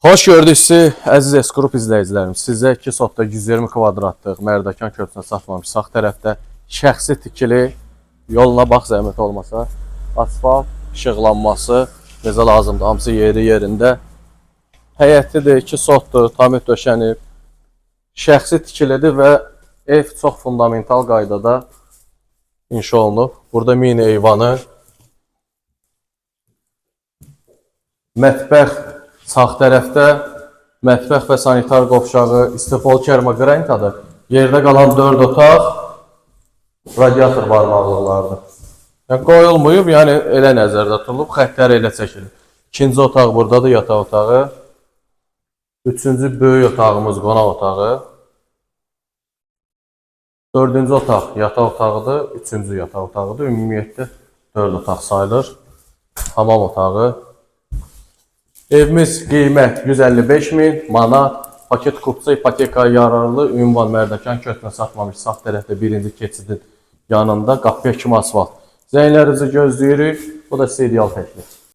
Xoş gördük sizi, əziz S-Group izləyicilərimiz. Sizə 2 sotda 120 kvadratlıq Mərdəkan körpüsünə satmamış sağ tərəfdə şəxsi tikili, yoluna bax zəhmət olmasa, asfalt, işıqlanması necə lazımdır, hamısı yerində. Həyətlidir, 2 sotdur, tamir döşənib, şəxsi tikilidir və ev çox fundamental qaydada inşa olunub. Burada mini eyvanı, mətbəx sağ tərəfdə, mətbəx və sanitar qovşağı istifol kermogranitadır. Yerdə qalan 4 otaq radiator barmaqlıqlardır. Qoyulmuyub, yəni elə nəzərdə tutulub, xəttlər elə çəkilir. İkinci otaq buradadır, yataq otağı. Üçüncü böyük otağımız qonaq otağı. Dördüncü otaq yataq otağıdır, üçüncü yataq otağıdır. Ümumiyyətlə 4 otaq sayılır. Hamam otağı. Evimiz qiymət 155 min manat, paket kupça ipoteka yararlı, ünvan Mərdəkan körpüsünə satmamış sağ tərəfdə birinci keçidin yanında qapıya kimi asfalt. Zənglərinizi gözləyirik, bu da serial təklif.